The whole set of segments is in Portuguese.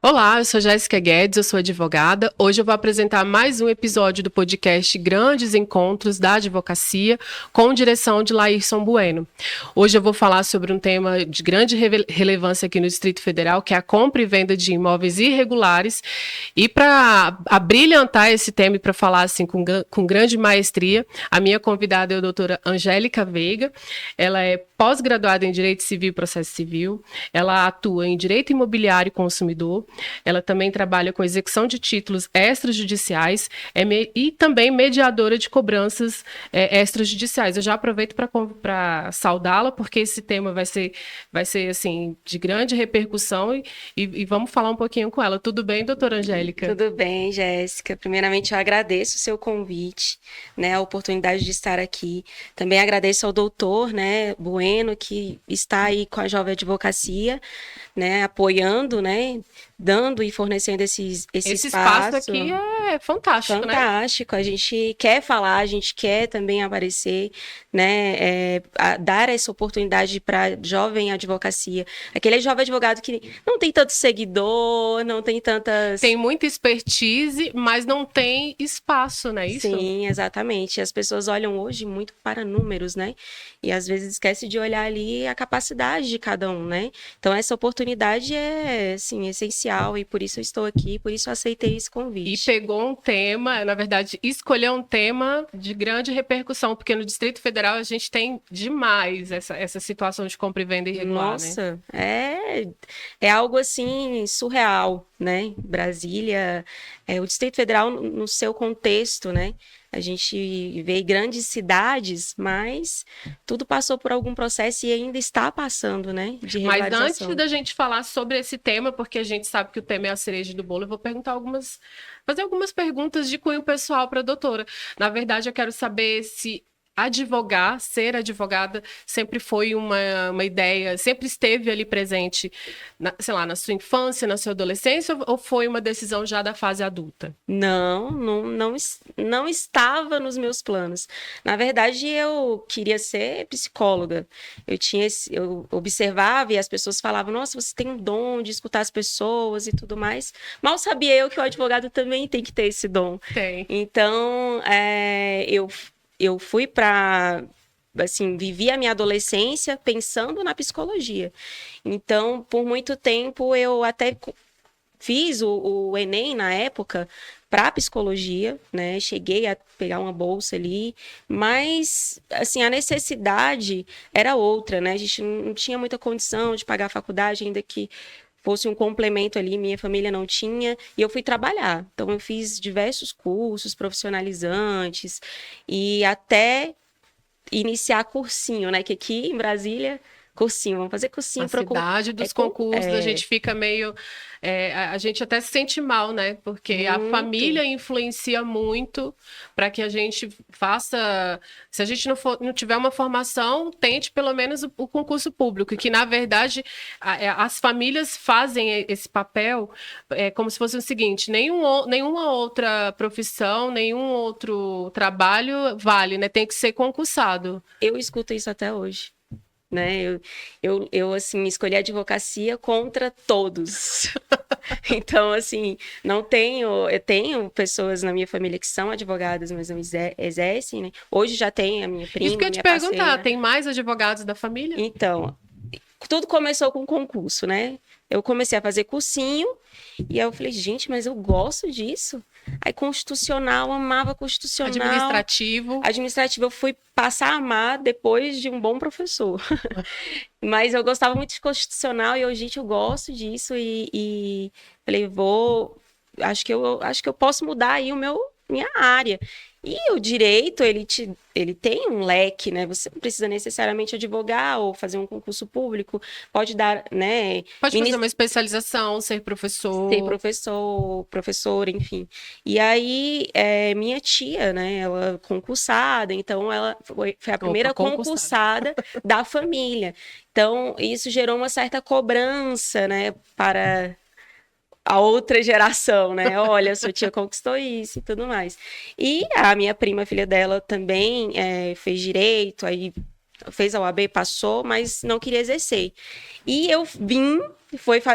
Olá, eu sou Jéssica Guedes, eu sou advogada. Hoje eu vou apresentar mais um episódio do podcast Grandes Encontros da Advocacia, com direção de Laírson Bueno. Hoje eu vou falar sobre um tema de grande relevância aqui no Distrito Federal, que é a compra e venda de imóveis irregulares. E para abrilhantar esse tema e para falar assim com grande maestria, a minha convidada é a doutora Angélica Veiga. Ela é pós-graduada em Direito Civil e Processo Civil. Ela atua em Direito Imobiliário e Consumidor. Ela também trabalha com execução de títulos extrajudiciais e também mediadora de cobranças extrajudiciais. Eu já aproveito para saudá-la, porque esse tema vai ser assim, de grande repercussão e vamos falar um pouquinho com ela. Tudo bem, doutora Angélica? Tudo bem, Jéssica. Primeiramente, eu agradeço o seu convite, né, a oportunidade de estar aqui. Também agradeço ao doutor, né, Bueno, que está aí com a Jovem Advocacia, né, apoiando, né, dando e fornecendo esse espaço aqui é fantástico, fantástico, né? A gente quer falar, a gente quer também aparecer, né, dar essa oportunidade para jovem advocacia. Aquele jovem advogado que não tem tanto seguidor, não tem tantas... Tem muita expertise, mas não tem espaço, né? Isso? Sim, exatamente. As pessoas olham hoje muito para números, né? E às vezes esquece de olhar ali a capacidade de cada um, né? Então essa oportunidade é, assim, essencial e por isso eu estou aqui, por isso eu aceitei esse convite. E pegou um tema, na verdade, escolheu um tema de grande repercussão, porque no Distrito Federal a gente tem demais essa situação de compra e venda irregular, Nossa, né? é algo assim surreal, né? Brasília, o Distrito Federal no seu contexto, né? A gente vê grandes cidades, mas tudo passou por algum processo e ainda está passando, né? De regularização. Mas antes da gente falar sobre esse tema, porque a gente sabe que o tema é a cereja do bolo, eu vou fazer algumas perguntas de cunho pessoal para a doutora. Na verdade, eu quero saber se ser advogada, sempre foi uma ideia, sempre esteve ali presente, na sua infância, na sua adolescência, ou foi uma decisão já da fase adulta? Não estava nos meus planos. Na verdade, eu queria ser psicóloga. Eu observava e as pessoas falavam, nossa, você tem um dom de escutar as pessoas e tudo mais. Mal sabia eu que o advogado também tem que ter esse dom. Tem. Então, eu fui para, assim, vivi a minha adolescência pensando na psicologia. Então, por muito tempo, eu até fiz o Enem na época para psicologia, né? Cheguei a pegar uma bolsa ali, mas, assim, a necessidade era outra, né? A gente não tinha muita condição de pagar a faculdade, ainda que fosse um complemento ali, minha família não tinha, e eu fui trabalhar. Então, eu fiz diversos cursos profissionalizantes e até iniciar cursinho, né? Que aqui em Brasília, cursinho, vamos fazer cursinho. A cidade dos concursos, a gente fica meio... a gente até se sente mal, né? Porque muito. A família influencia muito para que a gente faça... Se a gente não tiver uma formação, tente pelo menos o concurso público, que na verdade as famílias fazem esse papel como se fosse o seguinte, nenhuma outra profissão, nenhum outro trabalho vale, né? Tem que ser concursado. Eu escuto isso até hoje. Né? Eu assim, escolhi a advocacia contra todos. Então, assim, eu tenho pessoas na minha família que são advogadas, mas não exercem, né? Hoje já tem a minha prima, isso que eu ia te perguntar, tem mais advogados da família? Então, tudo começou com concurso, né? Eu comecei a fazer cursinho e aí eu falei, gente, mas eu gosto disso. Aí constitucional, amava constitucional. Administrativo eu fui passar a amar depois de um bom professor. Mas eu gostava muito de constitucional e eu, gente, eu gosto disso e falei, acho que eu posso mudar aí minha área. E o direito, ele tem um leque, né? Você não precisa necessariamente advogar ou fazer um concurso público, pode dar, né? Pode fazer uma especialização, ser professor. Ser professora, enfim. E aí, minha tia, né? Ela concursada, então ela foi a primeira concursada da família. Então, isso gerou uma certa cobrança, né? Para a outra geração, né? Olha, sua tia conquistou isso e tudo mais. E a minha prima, filha dela, também fez direito, aí fez a OAB, passou, mas não queria exercer. E eu vim,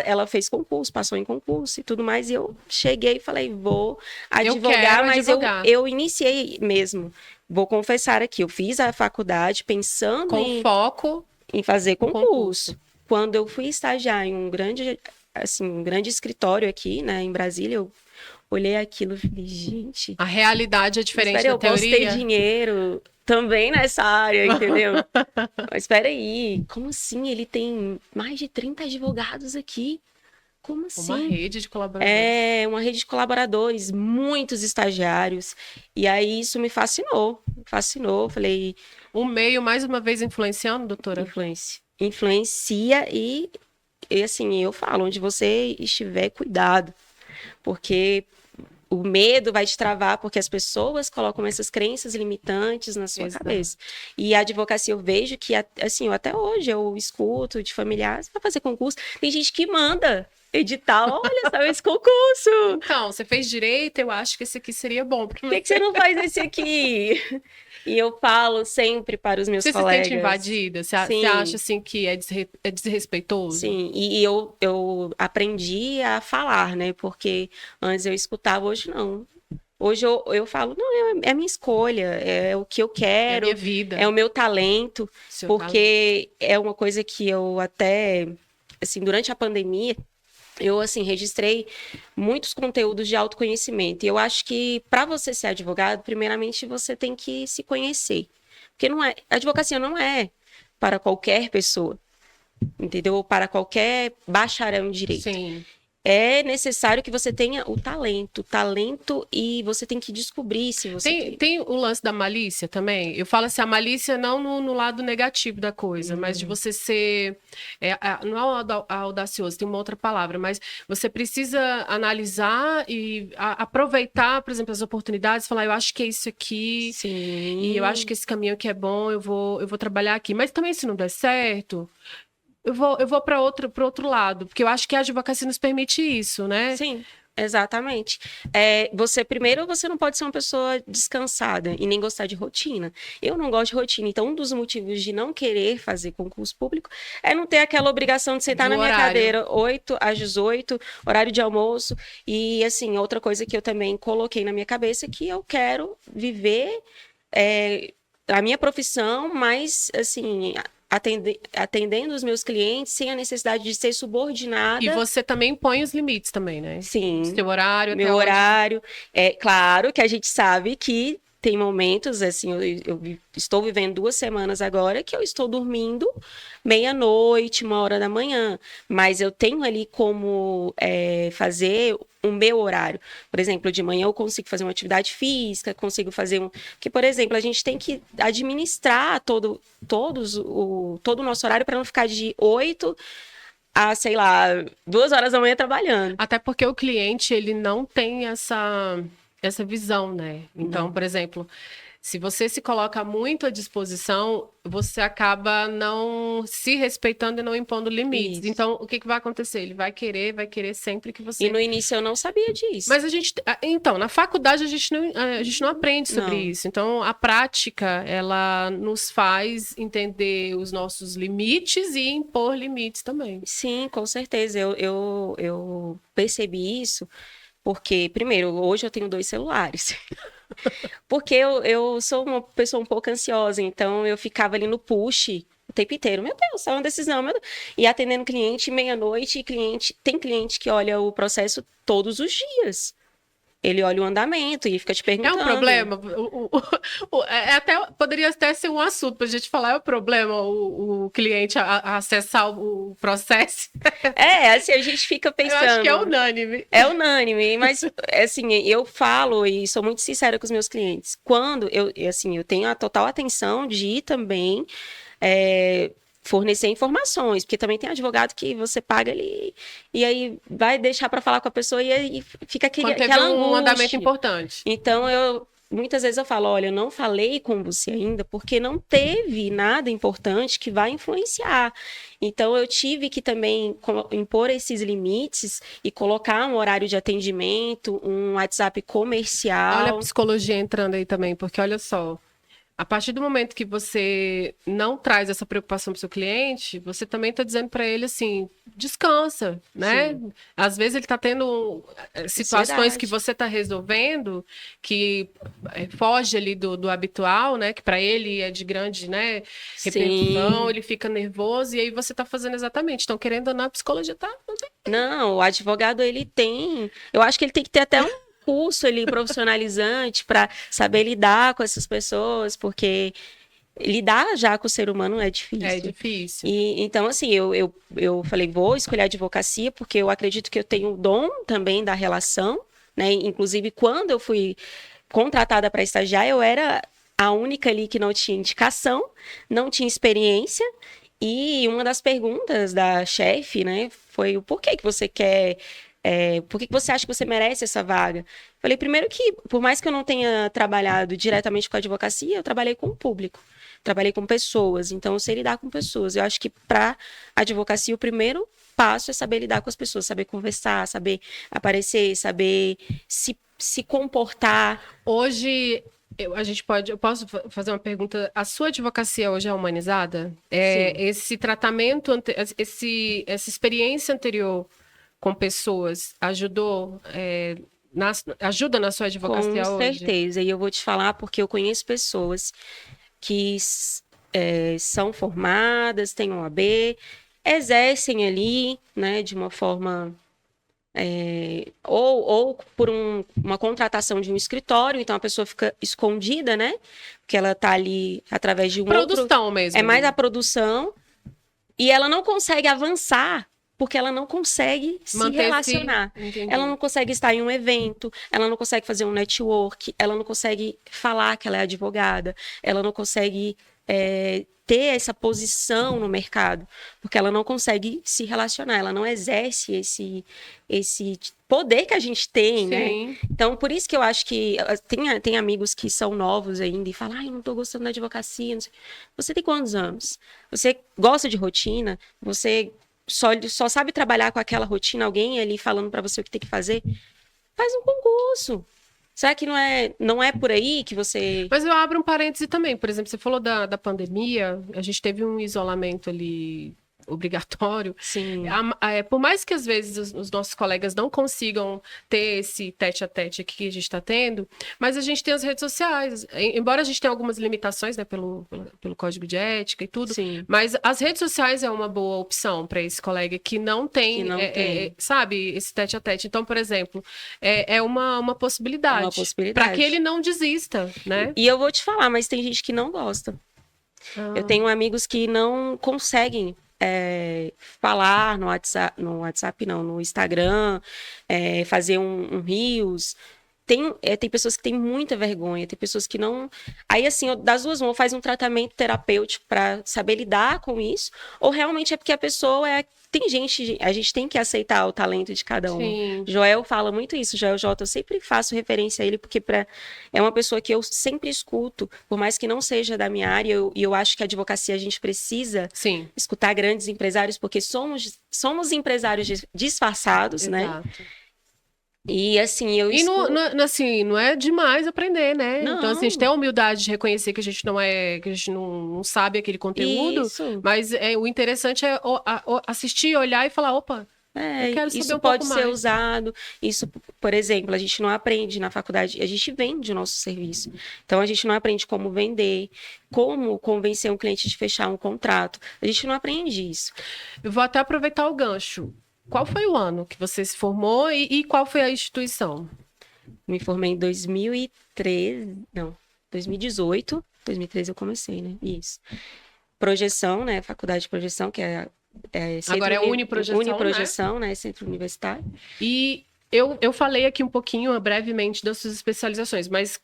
ela fez concurso, passou em concurso e tudo mais, e eu cheguei e falei, vou advogar, mas eu iniciei mesmo. Vou confessar aqui, eu fiz a faculdade pensando com foco em fazer concurso. Quando eu fui estagiar em um grande escritório aqui, né, em Brasília, eu olhei aquilo e falei, gente... A realidade é diferente da teoria. Eu posso ter dinheiro também nessa área, entendeu? Mas espera aí, como assim? Ele tem mais de 30 advogados aqui. Como assim? Uma rede de colaboradores. É, uma rede de colaboradores, muitos estagiários. E aí isso me fascinou. Falei... O meio, mais uma vez, influenciando, doutora? Influencia e assim, eu falo, onde você estiver, cuidado. Porque o medo vai te travar, porque as pessoas colocam essas crenças limitantes na sua cabeça. E a advocacia, eu vejo que, assim, até hoje eu escuto de familiares, para fazer concurso, tem gente que manda edital, olha só esse concurso. Então, você fez direito, eu acho que esse aqui seria bom. Por que você não faz esse aqui? E eu falo sempre para os meus colegas. Você se sente invadida? Você acha, assim, que é desrespeitoso? Sim, e eu aprendi a falar, né? Porque antes eu escutava, hoje não. Hoje eu falo, não, é a minha escolha, é o que eu quero. É a minha vida. É o meu talento. Porque é uma coisa que eu até, assim, durante a pandemia, eu, assim, registrei muitos conteúdos de autoconhecimento. E eu acho que, para você ser advogado, primeiramente, você tem que se conhecer. Porque a advocacia não é para qualquer pessoa, entendeu? Ou para qualquer bacharel em direito. Sim. É necessário que você tenha o talento, e você tem que descobrir se você tem o lance da malícia também. Eu falo assim, a malícia não no lado negativo da coisa, mas de você ser, não é audacioso, tem uma outra palavra, mas você precisa analisar e aproveitar, por exemplo, as oportunidades, falar, eu acho que é isso aqui, sim, e eu acho que esse caminho aqui é bom, eu vou trabalhar aqui. Mas também, se não der certo, eu vou para outro lado, porque eu acho que a advocacia nos permite isso, né? Sim, exatamente. Primeiro, você não pode ser uma pessoa descansada e nem gostar de rotina. Eu não gosto de rotina, então um dos motivos de não querer fazer concurso público é não ter aquela obrigação de sentar na minha cadeira 8 às 18, horário de almoço. E, assim, outra coisa que eu também coloquei na minha cabeça é que eu quero viver a minha profissão, mas, assim, atendendo os meus clientes sem a necessidade de ser subordinada. E você também põe os limites também, né? Sim. Seu horário. Meu horário. É claro que a gente sabe que tem momentos, assim, eu estou vivendo 2 semanas agora que eu estou dormindo meia-noite, 1h da manhã, mas eu tenho ali como fazer o meu horário. Por exemplo, de manhã eu consigo fazer uma atividade física, consigo fazer que, por exemplo, a gente tem que administrar todo o nosso horário para não ficar de 8 a, sei lá, 2h da manhã trabalhando. Até porque o cliente, ele não tem essa visão, né? Então, por exemplo, se você se coloca muito à disposição, você acaba não se respeitando e não impondo limites. Isso. Então, o que vai acontecer? Ele vai querer sempre que você... E no início eu não sabia disso. Mas então, na faculdade a gente não aprende sobre isso. Então, a prática, ela nos faz entender os nossos limites e impor limites também. Sim, com certeza. Eu percebi isso. Porque, primeiro, hoje eu tenho 2 celulares. Porque eu sou uma pessoa um pouco ansiosa, então eu ficava ali no push o tempo inteiro. Meu Deus, é uma decisão. Meu Deus. E atendendo cliente meia-noite, tem cliente que olha o processo todos os dias. Ele olha o andamento e fica te perguntando. É um problema. Poderia até ser um assunto para a gente falar. É um problema o cliente acessar o processo? Assim, a gente fica pensando. Eu acho que é unânime. É unânime, mas, assim, eu falo e sou muito sincera com os meus clientes. Quando eu tenho a total atenção de ir também fornecer informações, porque também tem advogado que você paga ali e aí vai deixar para falar com a pessoa e aí fica aquela angústia. Um andamento importante. Então, muitas vezes eu falo, olha, eu não falei com você ainda porque não teve nada importante que vai influenciar. Então, eu tive que também impor esses limites e colocar um horário de atendimento, um WhatsApp comercial. Olha a psicologia entrando aí também, porque olha só, a partir do momento que você não traz essa preocupação para o seu cliente, você também está dizendo para ele assim, descansa, né? Sim. Às vezes ele está tendo situações Ansiedade. que você está resolvendo que foge ali do habitual, né? Que para ele é de grande, né, repercussão, Sim. ele fica nervoso e aí você está fazendo exatamente. Então, querendo ou não, a psicologia tá... Não, o advogado, ele tem... Eu acho que ele tem que ter até um curso ali profissionalizante para saber lidar com essas pessoas, porque lidar já com o ser humano é difícil. É difícil. E, então, assim, eu falei, vou escolher a advocacia, porque eu acredito que eu tenho o dom também da relação, né? Inclusive, quando eu fui contratada para estagiar, eu era a única ali que não tinha indicação, não tinha experiência, e uma das perguntas da chefe, né, foi o porquê que você quer, por que você acha que você merece essa vaga? Falei, primeiro que, por mais que eu não tenha trabalhado diretamente com a advocacia, eu trabalhei com o público, trabalhei com pessoas, então eu sei lidar com pessoas. Eu acho que para a advocacia o primeiro passo é saber lidar com as pessoas, saber conversar, saber aparecer, saber se comportar. Hoje, eu posso fazer uma pergunta? A sua advocacia hoje é humanizada? Sim. Esse tratamento, essa experiência anterior com pessoas ajudou, ajuda na sua advocacia Com hoje? certeza. E eu vou te falar porque eu conheço pessoas que são formadas, têm OAB, exercem ali, né, de uma forma ou por uma contratação de um escritório, então a pessoa fica escondida, né? Porque ela está ali através de um Produção outro. mesmo. É mais a produção e ela não consegue avançar porque ela não consegue se relacionar. Ela não consegue estar em um evento, ela não consegue fazer um network, ela não consegue falar que ela é advogada, ela não consegue ter essa posição no mercado, porque ela não consegue se relacionar, ela não exerce esse poder que a gente tem, né? Então, por isso que eu acho que tem amigos que são novos ainda e falam, eu não tô gostando da advocacia. Não sei. Você tem quantos anos? Você gosta de rotina? Você só sabe trabalhar com aquela rotina? Alguém ali falando para você o que tem que fazer? Faz um concurso. Será que não é por aí que você... Mas eu abro um parêntese também. Por exemplo, você falou da pandemia, a gente teve um isolamento ali obrigatório. Sim. Por mais que às vezes os nossos colegas não consigam ter esse tete-a-tete aqui que a gente está tendo, mas a gente tem as redes sociais. Embora a gente tenha algumas limitações, né, pelo código de ética e tudo, Sim. mas as redes sociais é uma boa opção para esse colega que não tem, sabe, esse tete-a-tete. Então, por exemplo, é uma possibilidade. É uma possibilidade. Para que ele não desista, né? E eu vou te falar, mas tem gente que não gosta. Eu tenho amigos que não conseguem falar no WhatsApp não, no Instagram, fazer um Reels. Tem pessoas que têm muita vergonha, tem pessoas que não... Aí, assim, das duas, ou faz um tratamento terapêutico para saber lidar com isso, ou realmente é porque a pessoa Tem gente, a gente tem que aceitar o talento de cada um. Sim. Joel fala muito isso, Joel J, eu sempre faço referência a ele, porque é uma pessoa que eu sempre escuto, por mais que não seja da minha área, e eu acho que a advocacia a gente precisa escutar grandes empresários, porque somos empresários disfarçados, Exato. né? E assim, assim, não é demais aprender, né? Não. Então, assim, a gente tem a humildade de reconhecer que a gente não sabe aquele conteúdo. Isso. Mas o interessante é assistir, olhar e falar, opa, eu quero saber isso um pode pouco ser mais. usado. Isso, por exemplo, a gente não aprende na faculdade, a gente vende o nosso serviço. Então, a gente não aprende como vender, como convencer um cliente de fechar um contrato. A gente não aprende isso. Eu vou até aproveitar o gancho. Qual foi o ano que você se formou e qual foi a instituição? Me formei em 2013, não, 2018. 2013 eu comecei, né? Isso. Projeção, né? Faculdade de Projeção, que agora é Uniprojeção, Uniprojeção, né? Centro universitário. E eu falei aqui um pouquinho, brevemente, das suas especializações, mas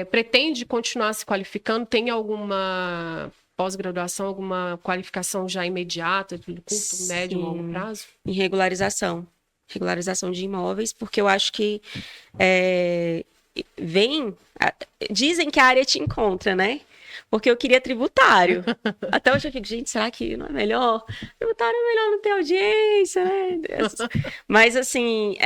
pretende continuar se qualificando? Tem alguma pós-graduação, alguma qualificação já imediata, de curto, médio, longo prazo? Em regularização de imóveis, porque eu acho que dizem que a área te encontra, né? porque eu queria tributário. Até hoje eu fico, gente, será que não é melhor? Tributário é melhor não ter audiência, né? Mas, assim,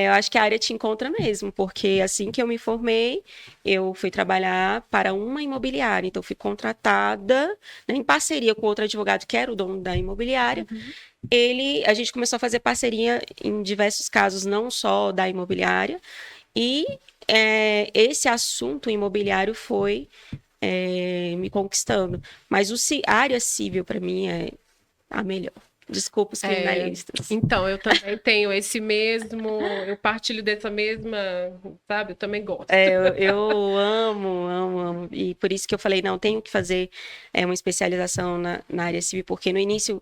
eu acho que a área te encontra mesmo, porque assim que eu me formei, eu fui trabalhar para uma imobiliária. Então, fui contratada, né, em parceria com outro advogado que era o dono da imobiliária. A gente começou a fazer parceria em diversos casos, não só da imobiliária, e esse assunto imobiliário foi me conquistando. Mas a área civil, para mim, é a melhor. Desculpa os criminalistas. Então, eu também tenho esse mesmo, eu partilho dessa mesma, sabe? Eu também gosto. Eu amo. E por isso que eu falei, não, tenho que fazer uma especialização na área civil, porque no início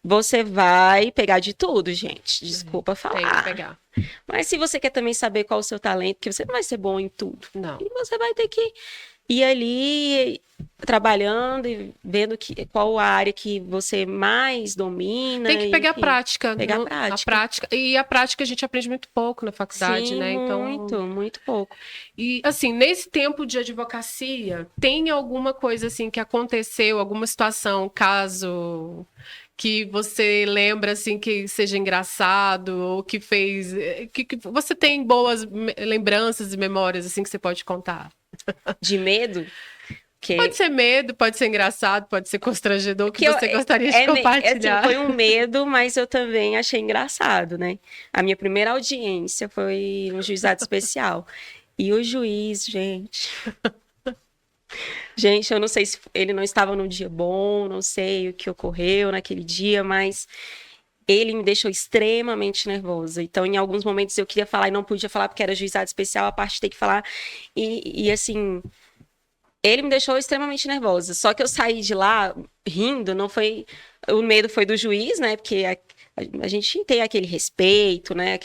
você vai pegar de tudo, gente. Desculpa falar. Tem que pegar. Mas se você quer também saber qual é o seu talento, porque você não vai ser bom em tudo. Não. E você vai ter que ir ali trabalhando e vendo qual a área que você mais domina. Tem que pegar prática. Pegar A prática. E a prática a gente aprende muito pouco na faculdade, Sim, né? Então, muito pouco. E, assim, nesse tempo de advocacia, tem alguma coisa, assim, que aconteceu, alguma situação, caso que você lembra, assim, que seja engraçado ou que fez... Que você tem boas lembranças e memórias, assim, que você pode contar? De medo? Pode ser medo, pode ser engraçado, pode ser constrangedor, que você gostaria de compartilhar. Assim, foi um medo, mas eu também achei engraçado, né? A minha primeira audiência foi no juizado especial. E o juiz, gente... Gente, eu não sei se ele não estava num dia bom, não sei o que ocorreu naquele dia, mas ele me deixou extremamente nervosa. Então, em alguns momentos eu queria falar e não podia falar porque era juizado especial, a parte de ter que falar. E assim, ele me deixou extremamente nervosa. Só que eu saí de lá rindo, não foi... O medo foi do juiz, né? Porque a gente tem aquele respeito, né?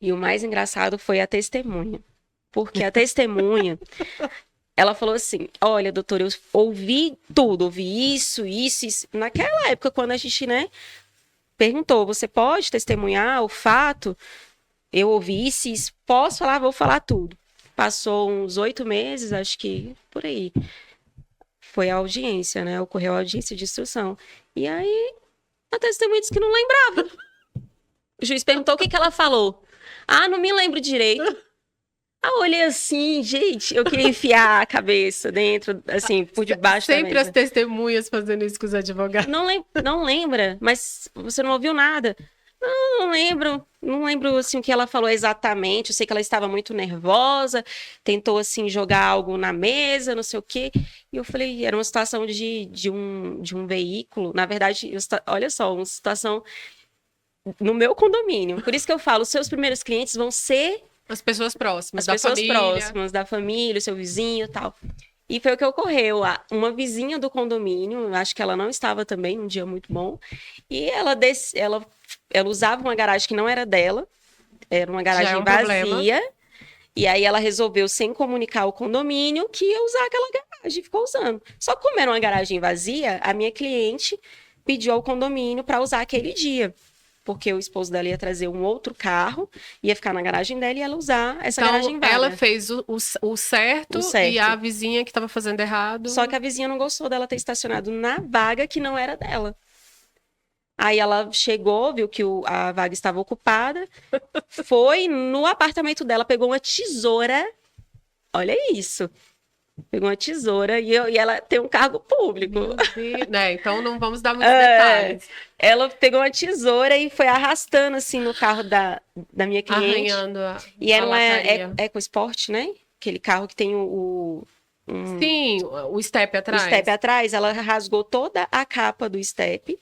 E o mais engraçado foi a testemunha. Porque a testemunha... Ela falou assim, olha, doutor, eu ouvi tudo, ouvi isso. Naquela época, quando a gente, né, perguntou, você pode testemunhar o fato? Eu ouvi isso, posso falar? Vou falar tudo. Passou uns 8 meses, acho que por aí. Foi a audiência, né? Ocorreu a audiência de instrução. E aí, a testemunha disse que não lembrava. O juiz perguntou o que ela falou. Ah, não me lembro direito. Eu olhei assim, gente, eu queria enfiar a cabeça dentro, assim, por debaixo da mesa. Sempre as testemunhas fazendo isso com os advogados. Não lembra, mas você não ouviu nada. Não lembro, assim, o que ela falou exatamente. Eu sei que ela estava muito nervosa, tentou, assim, jogar algo na mesa, não sei o quê. E eu falei, era uma situação de um veículo. Na verdade, olha só, uma situação no meu condomínio. Por isso que eu falo, os seus primeiros clientes vão ser... As pessoas próximas, As pessoas próximas, da família, o seu vizinho e tal. E foi o que ocorreu. Uma vizinha do condomínio, acho que ela não estava também num dia muito bom, e ela usava uma garagem que não era dela, era uma garagem vazia, e aí ela resolveu, sem comunicar ao condomínio, que ia usar aquela garagem, e ficou usando. Só que como era uma garagem vazia, a minha cliente pediu ao condomínio para usar aquele dia. Porque o esposo dela ia trazer um outro carro, ia ficar na garagem dela e ela usar essa garagem vaga. Ela fez o certo e a vizinha que estava fazendo errado... Só que a vizinha não gostou dela ter estacionado na vaga que não era dela. Aí ela chegou, viu que a vaga estava ocupada, foi no apartamento dela, pegou uma tesoura, olha isso... Pegou uma tesoura e ela tem um cargo público. Né? Então não vamos dar muitos detalhes. Ela pegou uma tesoura e foi arrastando assim no carro da minha cliente. Arranhando e era uma EcoSport, né? Aquele carro que tem Sim, o step atrás. O step atrás, ela rasgou toda a capa do step.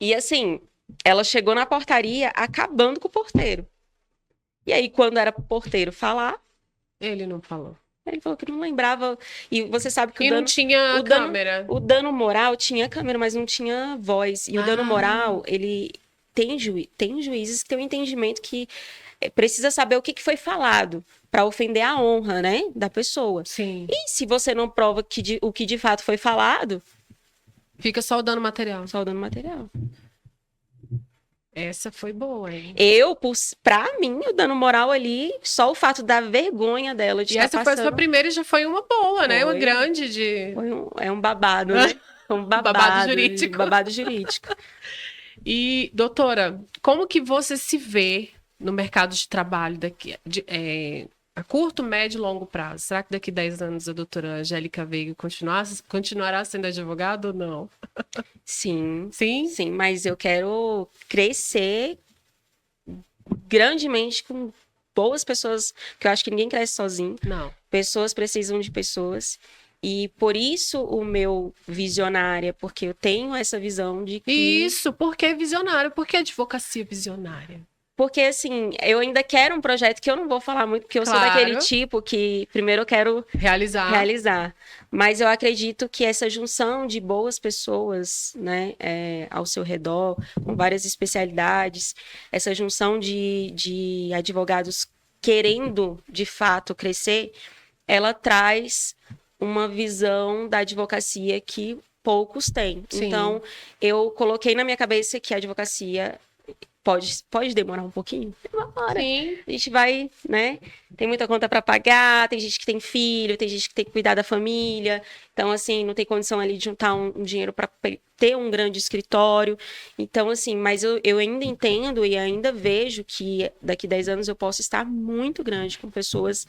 E assim, ela chegou na portaria acabando com o porteiro. E aí, quando era pro porteiro falar... Ele não falou. Ele falou que não lembrava. E você sabe que não tinha câmera. O dano moral tinha câmera, mas não tinha voz. E o dano moral, ele tem juízes que têm um entendimento que precisa saber o que foi falado para ofender a honra, né, da pessoa. Sim. E se você não prova o que de fato foi falado... Fica só o dano material. Só o dano material. Essa foi boa, hein? Pra mim, eu dando moral ali, só o fato da vergonha dela de E estar essa foi a sua passando. primeira e já foi uma boa, né? Uma Foi, grande de é um babado, né? Um babado babado, jurídico. babado jurídico. E, doutora, como que você se vê no mercado de trabalho a curto, médio e longo prazo? Será que daqui a 10 anos a doutora Angélica Veiga continuará sendo advogada ou não? Sim, Sim? sim, mas eu quero crescer grandemente com boas pessoas, que eu acho que ninguém cresce sozinho. Não. Pessoas precisam de pessoas. E por isso o meu visionária, porque eu tenho essa visão de que... Isso, porque é visionário, porque advocacia é visionária. Porque, assim, eu ainda quero um projeto que eu não vou falar muito, porque eu sou daquele tipo que primeiro eu quero realizar. Mas eu acredito que essa junção de boas pessoas, né, ao seu redor, com várias especialidades, essa junção de advogados querendo, de fato, crescer, ela traz uma visão da advocacia que poucos têm. Sim. Então, eu coloquei na minha cabeça que a advocacia pode demorar um pouquinho? Demora. Sim. A gente vai, né? Tem muita conta para pagar, tem gente que tem filho, tem gente que tem que cuidar da família. Então, assim, não tem condição ali de juntar um dinheiro para ter um grande escritório. Então, assim, mas eu ainda entendo e ainda vejo que daqui 10 anos eu posso estar muito grande com pessoas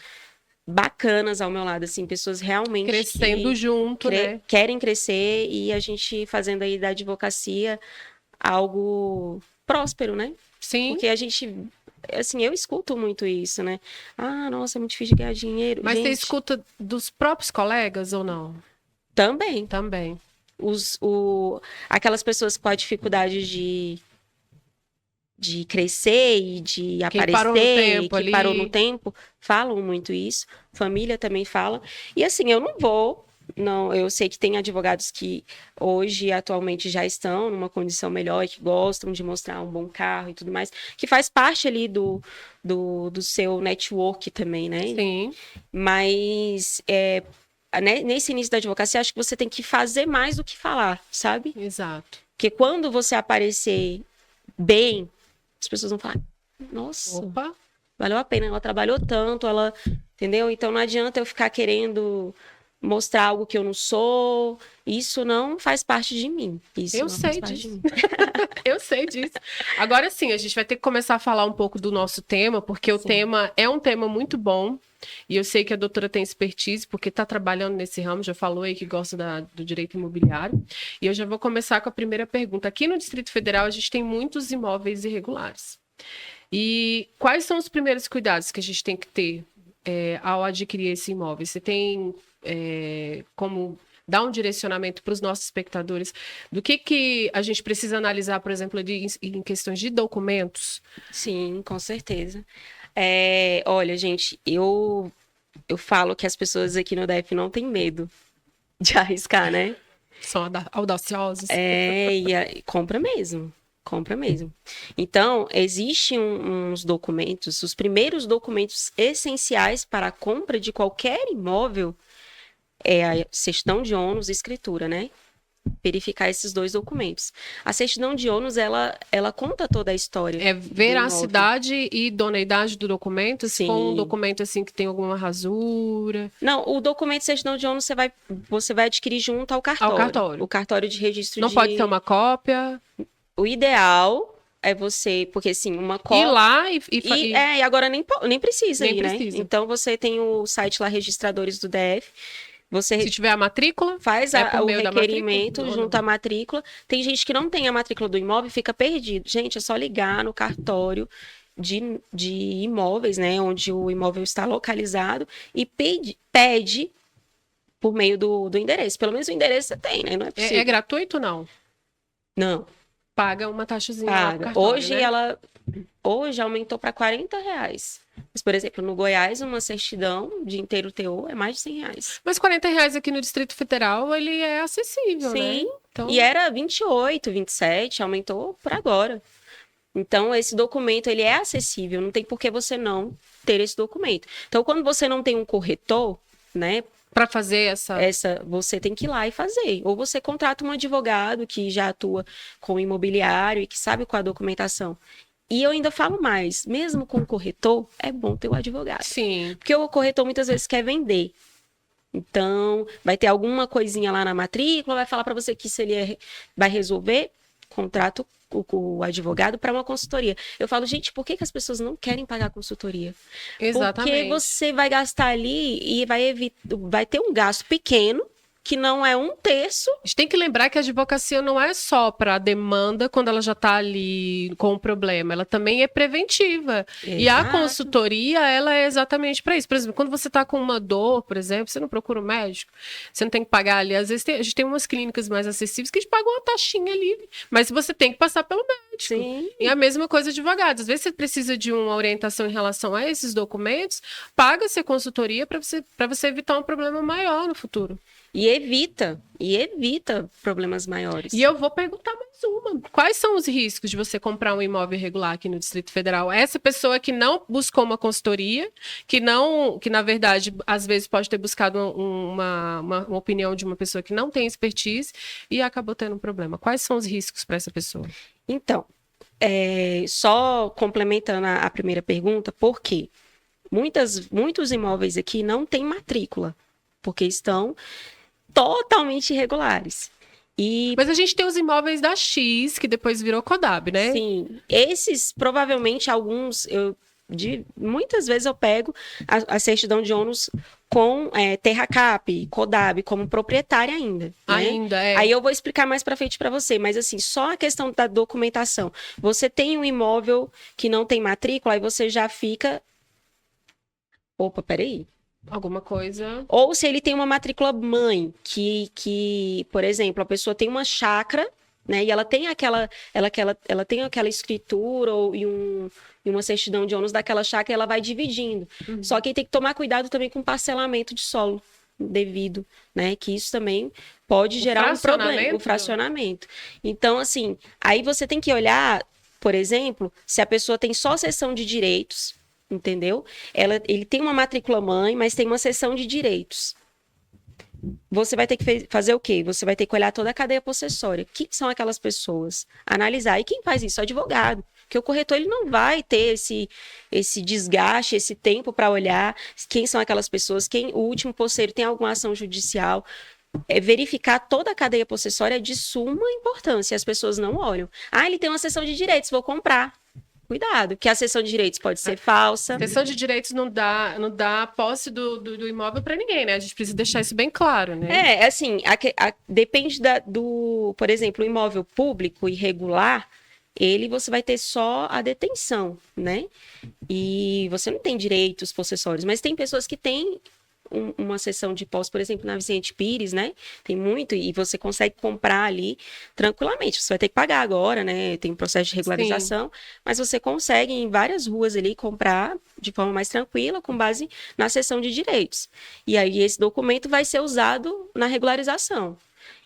bacanas ao meu lado, assim, pessoas realmente crescendo junto, né? Querem crescer e a gente fazendo aí da advocacia algo próspero, né? Sim. Porque a gente, assim, eu escuto muito isso, né? Ah, nossa, é muito difícil de ganhar dinheiro. Mas gente, você escuta dos próprios colegas ou não? Também. Também. Aquelas pessoas com a dificuldade de crescer e de aparecer, que parou no tempo, falam muito isso. Família também fala. E assim, eu não, eu sei que tem advogados que hoje, atualmente, já estão numa condição melhor e que gostam de mostrar um bom carro e tudo mais, que faz parte ali do seu network também, né? Sim. Mas nesse início da advocacia, acho que você tem que fazer mais do que falar, sabe? Exato. Porque quando você aparecer bem, as pessoas vão falar, nossa, opa, valeu a pena, ela trabalhou tanto, entendeu? Então não adianta eu ficar querendo mostrar algo que eu não sou. Isso não faz parte de mim. Eu sei disso. Eu sei disso. Agora sim, a gente vai ter que começar a falar um pouco do nosso tema, porque o tema é um tema muito bom. E eu sei que a doutora tem expertise, porque está trabalhando nesse ramo, já falou aí que gosta do direito imobiliário. E eu já vou começar com a primeira pergunta. Aqui no Distrito Federal, a gente tem muitos imóveis irregulares. E quais são os primeiros cuidados que a gente tem que ter ao adquirir esse imóvel? Você tem como dar um direcionamento para os nossos espectadores do que a gente precisa analisar, por exemplo, em questões de documentos? Sim, com certeza. Olha, gente, eu falo que as pessoas aqui no DF não têm medo de arriscar, né? São audaciosos. E compra mesmo. Compra mesmo. Então, existem uns documentos, os primeiros documentos essenciais para a compra de qualquer imóvel é a certidão de ônus e escritura, né? Verificar esses dois documentos. A certidão de ônus, ela conta toda a história. É veracidade e idoneidade do documento? Se for um documento assim que tem alguma rasura? Não, o documento de certidão de ônus você vai adquirir junto ao cartório. Ao cartório. O cartório de registro Não pode ser uma cópia? O ideal é você, porque assim, uma cópia... Ir lá e agora nem precisa nem ir, precisa. Né? Então você tem o site lá, Registradores do DF. Se tiver a matrícula, faz o requerimento junto à matrícula. Tem gente que não tem a matrícula do imóvel e fica perdido. Gente, é só ligar no cartório de imóveis, né? Onde o imóvel está localizado e pede por meio do endereço. Pelo menos o endereço você tem, né? Não é possível. É gratuito ou não? Não. Paga uma taxazinha. Paga. Cartório, né? Hoje aumentou para R$40. Mas, por exemplo, no Goiás, uma certidão de inteiro teor é mais de R$100. Mas R$40 aqui no Distrito Federal, ele é acessível, né? Sim, então... e era 28, 27, aumentou por agora. Então, esse documento, ele é acessível, não tem por que você não ter esse documento. Então, quando você não tem um corretor, né, Para fazer você tem que ir lá e fazer. Ou você contrata um advogado que já atua com imobiliário e que sabe qual é a documentação. E eu ainda falo mais, mesmo com o corretor, é bom ter o advogado. Sim. Porque o corretor muitas vezes quer vender. Então, vai ter alguma coisinha lá na matrícula, vai falar para você que se ele vai resolver, contrato o advogado para uma consultoria. Eu falo, gente, por que as pessoas não querem pagar consultoria? Exatamente. Porque você vai gastar ali e vai ter um gasto pequeno, que não é 1/3. A gente tem que lembrar que a advocacia não é só para a demanda quando ela já está ali com o problema, ela também é preventiva. Exato. E a consultoria, ela é exatamente para isso. Por exemplo, quando você está com uma dor, por exemplo, você não procura um médico, você não tem que pagar ali. Às vezes a gente tem umas clínicas mais acessíveis que a gente paga uma taxinha ali, mas você tem que passar pelo médico. Sim. E a mesma coisa advogados. Às vezes você precisa de uma orientação em relação a esses documentos, paga-se a consultoria para você evitar um problema maior no futuro. E evita problemas maiores. E eu vou perguntar mais uma. Quais são os riscos de você comprar um imóvel irregular aqui no Distrito Federal? Essa pessoa que não buscou uma consultoria, que na verdade, às vezes pode ter buscado uma opinião de uma pessoa que não tem expertise e acabou tendo um problema. Quais são os riscos para essa pessoa? Então, só complementando a primeira pergunta, por quê? Muitos imóveis aqui não têm matrícula, porque estão totalmente irregulares. Mas a gente tem os imóveis da X, que depois virou Codab, né? Sim. Esses, provavelmente, alguns, muitas vezes eu pego a certidão de ônus com Terracap, Codab, como proprietária ainda. Né? Ainda, é. Aí eu vou explicar mais para frente para você, mas assim, só a questão da documentação. Você tem um imóvel que não tem matrícula, aí você já fica... Opa, peraí. Alguma coisa. Ou se ele tem uma matrícula mãe, que, por exemplo, a pessoa tem uma chácara, né? E ela tem ela tem aquela escritura e uma certidão de ônus daquela chácara, e ela vai dividindo. Uhum. Só que tem que tomar cuidado também com o parcelamento de solo devido, né? Que isso também pode gerar um problema, o fracionamento. Então, assim, aí você tem que olhar, por exemplo, se a pessoa tem só cessão de direitos, entendeu? Ele tem uma matrícula mãe, mas tem uma cessão de direitos. Você vai ter que fazer o quê? Você vai ter que olhar toda a cadeia possessória. Quem são aquelas pessoas? Analisar. E quem faz isso? O advogado. Porque o corretor ele não vai ter esse desgaste, esse tempo para olhar quem são aquelas pessoas, o último posseiro tem alguma ação judicial. Verificar toda a cadeia possessória é de suma importância. As pessoas não olham. Ele tem uma cessão de direitos, vou comprar. Cuidado, que a cessão de direitos pode ser falsa. A cessão de direitos não dá posse do imóvel para ninguém, né? A gente precisa deixar isso bem claro, né? Assim, depende por exemplo, o imóvel público irregular, você vai ter só a detenção, né? E você não tem direitos possessórios, mas tem pessoas que têm uma cessão de posse, por exemplo, na Vicente Pires, né? Tem muito, e você consegue comprar ali tranquilamente. Você vai ter que pagar agora, né? Tem um processo de regularização, sim, mas você consegue em várias ruas ali comprar de forma mais tranquila, com base na cessão de direitos. E aí esse documento vai ser usado na regularização.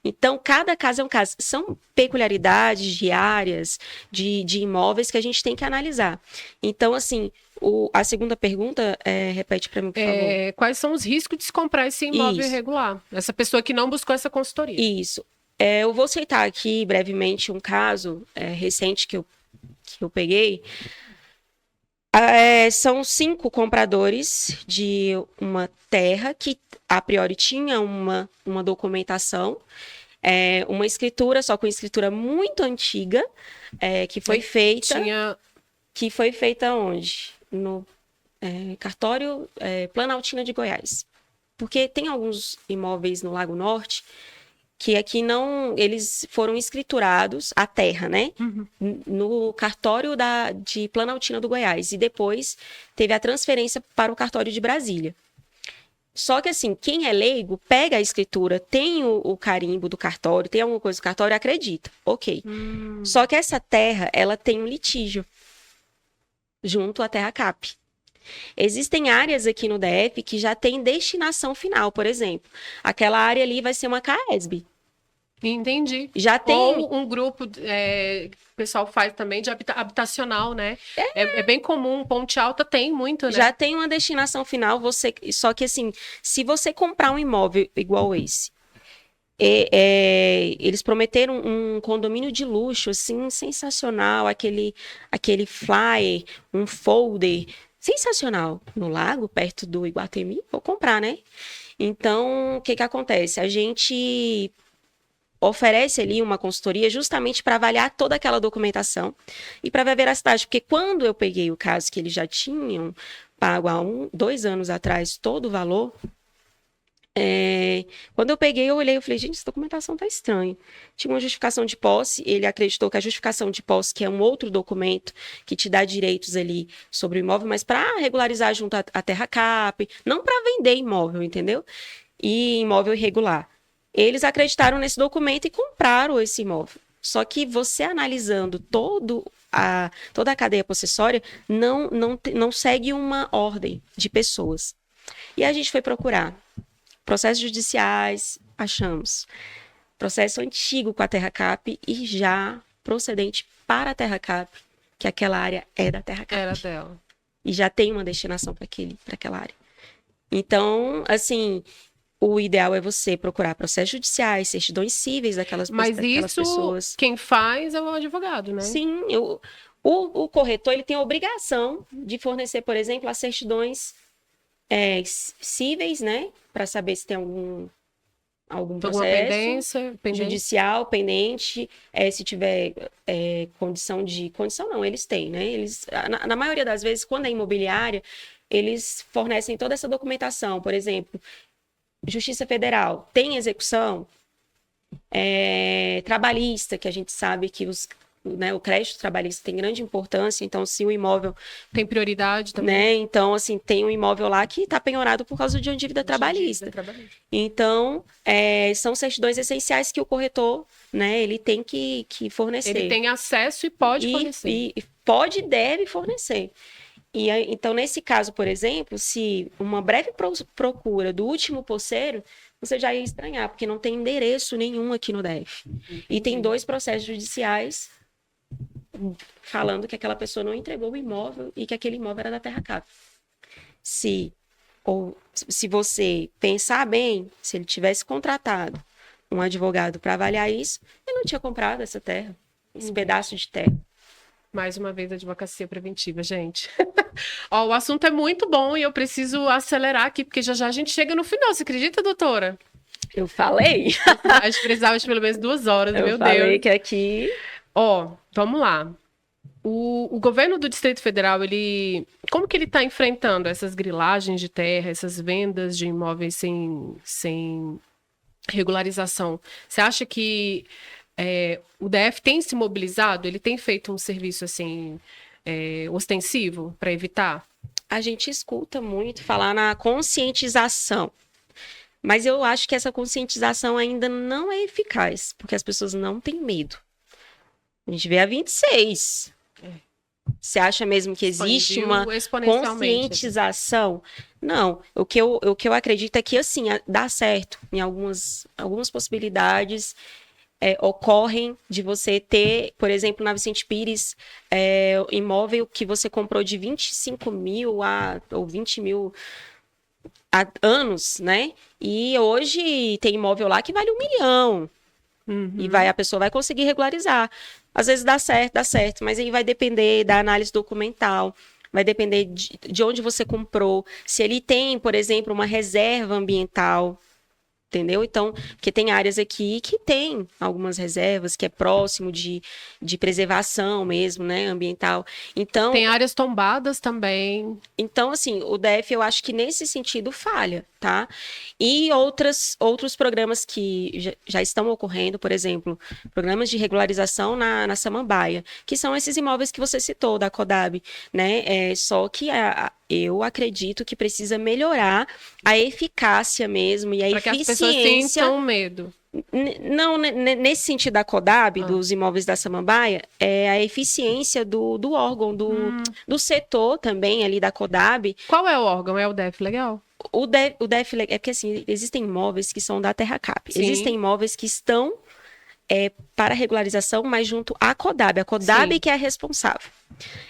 Então, cada caso é um caso. São peculiaridades de áreas, de imóveis que a gente tem que analisar. Então, assim, a segunda pergunta, repete para mim, por favor. Quais são os riscos de se comprar esse imóvel irregular? Essa pessoa que não buscou essa consultoria. Isso. Eu vou citar aqui brevemente um caso recente que eu peguei. São 5 compradores de uma terra que, a priori, tinha uma documentação, uma escritura, só com escritura muito antiga, que foi feita... Que foi feita onde? No cartório Planaltina de Goiás. Porque tem alguns imóveis no Lago Norte que aqui não... Eles foram escriturados, a terra, né? Uhum. No cartório de Planaltina do Goiás. E depois teve a transferência para o cartório de Brasília. Só que assim, quem é leigo, pega a escritura, tem o carimbo do cartório, tem alguma coisa do cartório, acredita. Ok. Só que essa terra, ela tem um litígio junto à Terracap. Existem áreas aqui no DF que já tem destinação final, por exemplo. Aquela área ali vai ser uma CAESB. Entendi. Já tem... Ou um grupo, que o pessoal faz também de habitacional, né? É bem comum, Ponte Alta tem muito, né? Já tem uma destinação final, só que assim, se você comprar um imóvel igual esse, eles prometeram um condomínio de luxo, assim, sensacional, aquele flyer, um folder, sensacional, no lago, perto do Iguatemi, vou comprar, né? Então, o que que acontece? A gente oferece ali uma consultoria justamente para avaliar toda aquela documentação e para ver a veracidade, porque quando eu peguei o caso que eles já tinham pago há 2 anos atrás todo o valor, quando eu peguei, eu olhei e falei, gente, essa documentação tá estranha. Tinha uma justificação de posse, ele acreditou que a justificação de posse, que é um outro documento que te dá direitos ali sobre o imóvel, mas para regularizar junto à Terra Cap, não para vender imóvel, entendeu? E imóvel irregular. Eles acreditaram nesse documento e compraram esse imóvel. Só que você analisando toda a cadeia possessória, não segue uma ordem de pessoas. E a gente foi procurar processos judiciais, achamos processo antigo com a Terra Cap e já procedente para a Terra Cap, que aquela área é da Terra Cap. Era dela. E já tem uma destinação para aquela área. Então, assim, o ideal é você procurar processos judiciais, certidões cíveis daquelas pessoas. Mas isso, quem faz é o advogado, né? Sim, o corretor ele tem a obrigação de fornecer, por exemplo, as certidões cíveis, né? Para saber se tem algum processo judicial pendente, se tiver condição não, eles têm, né? Eles, na maioria das vezes, quando é imobiliária, eles fornecem toda essa documentação, por exemplo, Justiça Federal tem execução trabalhista, que a gente sabe que o crédito trabalhista tem grande importância, então se o imóvel... Tem prioridade também. Né? Então, assim, tem um imóvel lá que está penhorado por causa de uma dívida trabalhista. Então, são certidões essenciais que o corretor, né, ele tem que fornecer. Ele tem acesso e pode fornecer. E pode e deve fornecer. Então, nesse caso, por exemplo, se uma breve procura do último posseiro, você já ia estranhar, porque não tem endereço nenhum aqui no DF. E tem 2 processos judiciais falando que aquela pessoa não entregou o imóvel e que aquele imóvel era da Terra Cap. Se você pensar bem, se ele tivesse contratado um advogado para avaliar isso, ele não tinha comprado essa terra, esse pedaço de terra. Mais uma vez, advocacia preventiva, gente. Ó, o assunto é muito bom e eu preciso acelerar aqui, porque já a gente chega no final. Você acredita, doutora? Eu falei. A gente precisava de pelo menos 2 horas, meu Deus. Eu falei que aqui... Ó, vamos lá. O governo do Distrito Federal, como que ele está enfrentando essas grilagens de terra, essas vendas de imóveis sem regularização? Você acha que o DF tem se mobilizado? Ele tem feito um serviço assim ostensivo para evitar? A gente escuta muito falar na conscientização, mas eu acho que essa conscientização ainda não é eficaz, porque as pessoas não têm medo. A gente vê a 26. Você acha mesmo que existe uma conscientização? Não. O que eu acredito é que, assim, dá certo. Em algumas possibilidades ocorrem de você ter, por exemplo, na Vicente Pires, imóvel que você comprou de 25 mil ou 20 mil há anos, né? E hoje tem imóvel lá que vale 1 milhão. Uhum. E a pessoa vai conseguir regularizar. Às vezes dá certo, mas aí vai depender da análise documental, vai depender de onde você comprou, se ele tem, por exemplo, uma reserva ambiental, entendeu? Então, porque tem áreas aqui que tem algumas reservas, que é próximo de preservação mesmo, né, ambiental. Então, tem áreas tombadas também. Então, assim, o DF eu acho que nesse sentido falha, tá? E outros programas que já estão ocorrendo, por exemplo, programas de regularização na Samambaia, que são esses imóveis que você citou, da Codab, né? Só que eu acredito que precisa melhorar a eficácia mesmo e a eficiência. Para que as pessoas sintam medo. Não, nesse sentido da Codab, dos imóveis da Samambaia, a eficiência do órgão, do setor também ali da Codab. Qual é o órgão? É o DF Legal? O DF Legal, é porque assim, existem imóveis que são da Terra Cap, existem imóveis que estão para regularização, mas junto à CODAB. A CODAB que é a responsável.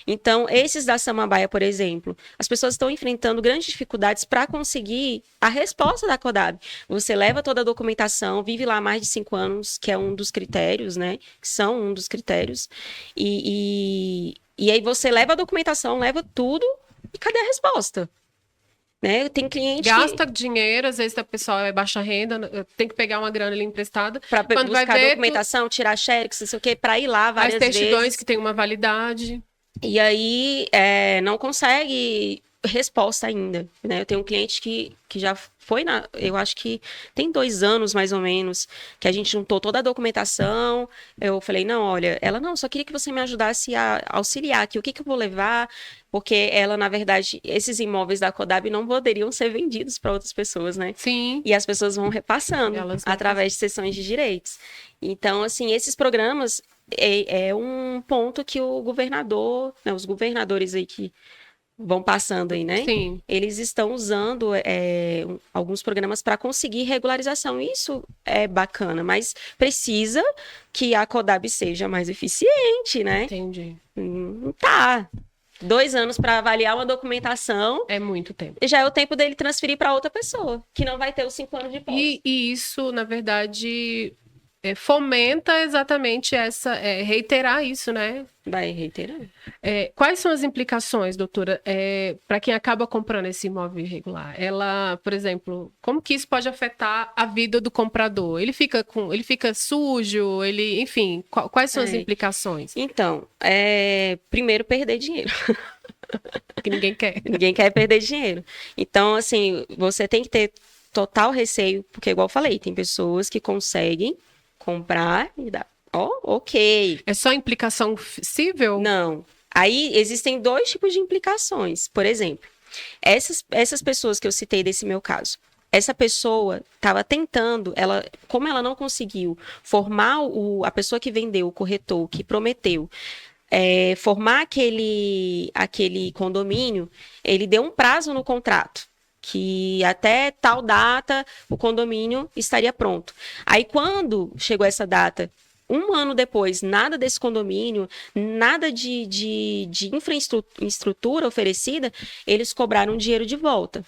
Então, esses da Samambaia, por exemplo, as pessoas estão enfrentando grandes dificuldades para conseguir a resposta da CODAB. Você leva toda a documentação, vive lá há mais de 5 anos, que é um dos critérios, né? Que são um dos critérios. E aí você leva a documentação, leva tudo, e cadê a resposta? Né? Tem cliente Gasta dinheiro, às vezes a pessoa é baixa renda, tem que pegar uma grana ali emprestada. para Quando buscar vai ver, documentação, tirar xerox, não sei o quê, para ir lá várias as certidões vezes. que tem uma validade. E aí não consegue resposta ainda, né? Eu tenho um cliente que já foi eu acho que tem 2 anos mais ou menos, que a gente juntou toda a documentação. Eu falei, não, olha, ela não, só queria que você me ajudasse a auxiliar aqui, o que eu vou levar, porque ela, na verdade, esses imóveis da CODAB não poderiam ser vendidos para outras pessoas, né? Sim. E as pessoas vão repassando Elas vão através de sessões de direitos. Então, assim, esses programas é um ponto que o governador, né, os governadores aí que vão passando aí, né? Sim. Eles estão usando alguns programas para conseguir regularização. Isso é bacana, mas precisa que a CODAB seja mais eficiente, né? Entendi. Não tá. 2 anos para avaliar uma documentação. É muito tempo. Já é o tempo dele transferir para outra pessoa, que não vai ter os 5 anos de posse. E isso, na verdade, fomenta exatamente reiterar isso, né? Vai reiterando. Quais são as implicações, doutora, para quem acaba comprando esse imóvel irregular? Ela, por exemplo, como que isso pode afetar a vida do comprador? Ele fica sujo, enfim, quais são as implicações? Então, primeiro perder dinheiro. Que ninguém quer. Ninguém quer perder dinheiro. Então, assim, você tem que ter total receio, porque igual eu falei, tem pessoas que conseguem comprar e dar. Ok. É só implicação civil? Não. Aí existem 2 tipos de implicações. Por exemplo, essas pessoas que eu citei desse meu caso, essa pessoa estava tentando, como ela não conseguiu formar a pessoa que vendeu, o corretor, que prometeu, formar aquele condomínio, ele deu um prazo no contrato, que até tal data o condomínio estaria pronto. Aí quando chegou essa data, 1 ano depois, nada desse condomínio, nada de infraestrutura oferecida, eles cobraram dinheiro de volta.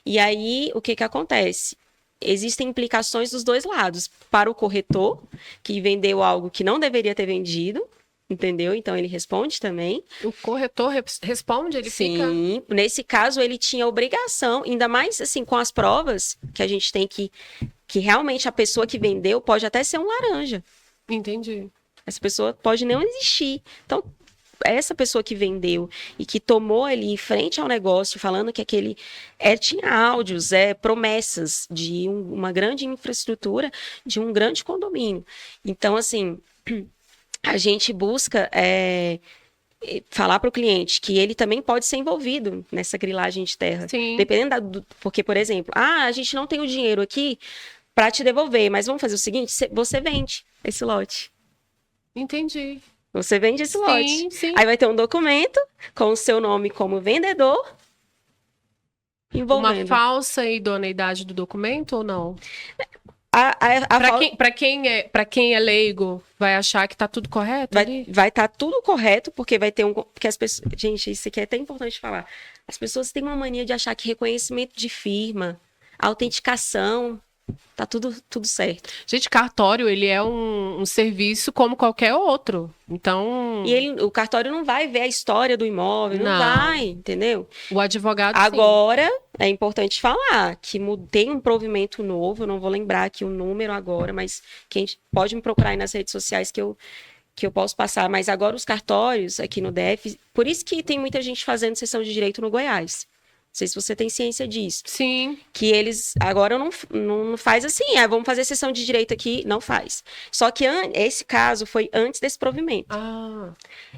E aí, o que acontece? Existem implicações dos 2 lados. Para o corretor, que vendeu algo que não deveria ter vendido, entendeu? Então, ele responde também. O corretor responde? Ele fica... Sim, nesse caso, ele tinha obrigação, ainda mais assim, com as provas que a gente tem que realmente a pessoa que vendeu pode até ser um laranja. Entendi. Essa pessoa pode não existir. Então, essa pessoa que vendeu e que tomou ali em frente ao negócio, falando que aquele tinha áudios, promessas de uma grande infraestrutura, de um grande condomínio. Então, assim, a gente busca falar para o cliente que ele também pode ser envolvido nessa grilagem de terra. Sim. Dependendo porque, por exemplo, a gente não tem o dinheiro aqui para te devolver, mas vamos fazer o seguinte, você vende esse lote. Entendi. Você vende esse lote. Sim. Aí vai ter um documento com o seu nome como vendedor envolvendo. Uma falsa idoneidade do documento ou não? Para quem é leigo, vai achar que tá tudo correto? Vai estar tudo correto, porque vai ter porque as pessoas... Gente, isso aqui é até importante falar. As pessoas têm uma mania de achar que reconhecimento de firma, autenticação... Tá tudo certo. Gente, cartório, ele é um serviço como qualquer outro. Então... E o cartório não vai ver a história do imóvel, não vai, entendeu? O advogado, agora, sim. É importante falar que tem um provimento novo, eu não vou lembrar aqui o número agora, mas quem pode me procurar aí nas redes sociais que eu posso passar. Mas agora os cartórios aqui no DF, por isso que tem muita gente fazendo sessão de direito no Goiás. Não sei se você tem ciência disso. Sim. Que eles agora não faz assim, vamos fazer sessão de direito aqui, não faz. Só que esse caso foi antes desse provimento.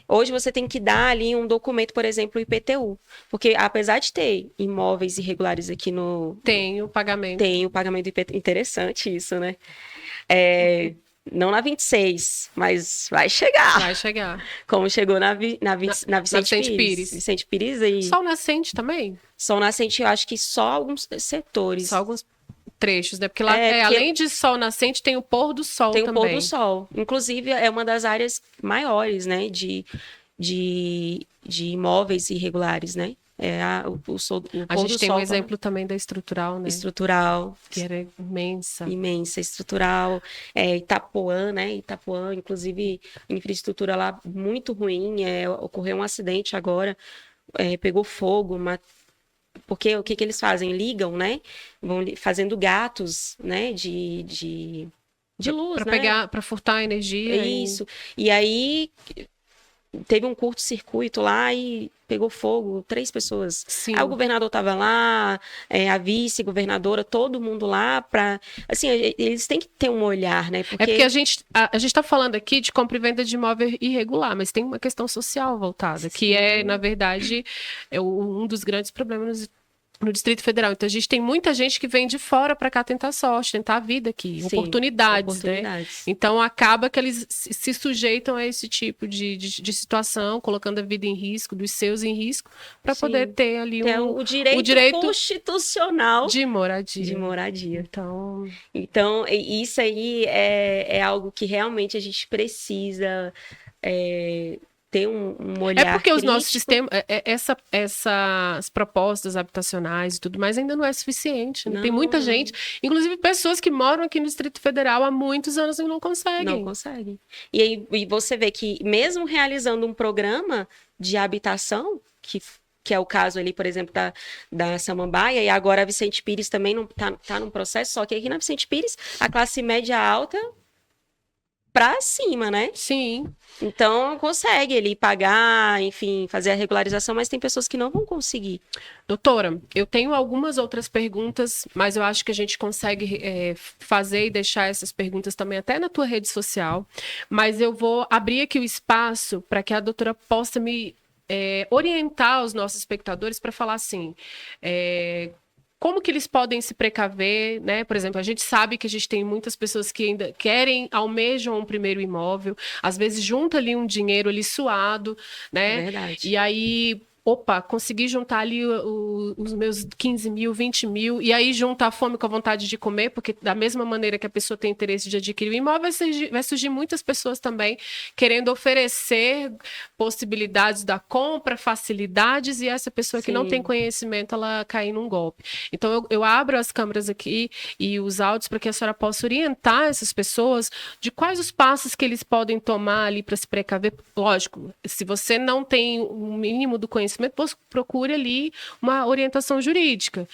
Hoje você tem que dar ali um documento, por exemplo, o IPTU. Porque apesar de ter imóveis irregulares aqui no... Tem o pagamento. Tem o pagamento do IPTU. Interessante isso, né? Não na 26, mas vai chegar. Vai chegar. Como chegou na Vicente Pires. Vicente Pires aí. Sol Nascente também? Sol Nascente, eu acho que só alguns setores. Só alguns trechos, né? Porque lá, além de sol nascente, tem o pôr do sol também. Tem o pôr do sol. Inclusive, é uma das áreas maiores, né? De imóveis irregulares, né? O pôr A do gente tem sol, um exemplo também da estrutural, né? Estrutural. Que era imensa. Imensa, estrutural. Itapuã, né? Itapuã, inclusive, infraestrutura lá muito ruim. Ocorreu um acidente agora, pegou fogo, porque o que eles fazem? Ligam, né? Vão fazendo gatos, né? De luz, né? Para furtar a energia. Isso. E aí teve um curto-circuito lá e pegou fogo, 3 pessoas. Sim. Aí o governador estava lá, a vice-governadora, todo mundo lá para... Assim, eles têm que ter um olhar, né? Porque a gente está falando aqui de compra e venda de imóvel irregular, mas tem uma questão social voltada, que na verdade, um dos grandes problemas no Distrito Federal. Então, a gente tem muita gente que vem de fora para cá tentar sorte, tentar a vida aqui, oportunidades, né? Então, acaba que eles se sujeitam a esse tipo de situação, colocando a vida em risco, dos seus em risco, para poder ter ali o direito constitucional de moradia. De moradia. Então, isso aí é algo que realmente a gente precisa ter um olhar porque crítico. Os nossos sistemas, essas propostas habitacionais e tudo mais ainda não é suficiente. Né? Tem muita gente, inclusive pessoas que moram aqui no Distrito Federal há muitos anos e não conseguem. Não conseguem. E você vê que mesmo realizando um programa de habitação, que é o caso ali, por exemplo, da Samambaia, e agora a Vicente Pires também não tá num processo, só que aqui na Vicente Pires, a classe média alta para cima, né? Sim. Então, consegue ele pagar, enfim, fazer a regularização, mas tem pessoas que não vão conseguir. Doutora, eu tenho algumas outras perguntas, mas eu acho que a gente consegue fazer e deixar essas perguntas também até na tua rede social, mas eu vou abrir aqui o espaço para que a doutora possa me orientar os nossos espectadores para falar assim... como que eles podem se precaver, né? Por exemplo, a gente sabe que a gente tem muitas pessoas que ainda almejam um primeiro imóvel, às vezes junta ali um dinheiro ali suado, né? Verdade. E aí, consegui juntar ali os meus 15 mil, 20 mil, e aí junta a fome com a vontade de comer, porque da mesma maneira que a pessoa tem interesse de adquirir o imóvel, vai surgir muitas pessoas também querendo oferecer possibilidades da compra, facilidades, e essa pessoa que não tem conhecimento, ela cair num golpe. Então, eu abro as câmeras aqui e os áudios para que a senhora possa orientar essas pessoas de quais os passos que eles podem tomar ali para se precaver. Lógico, se você não tem o mínimo do conhecimento, procure ali uma orientação jurídica.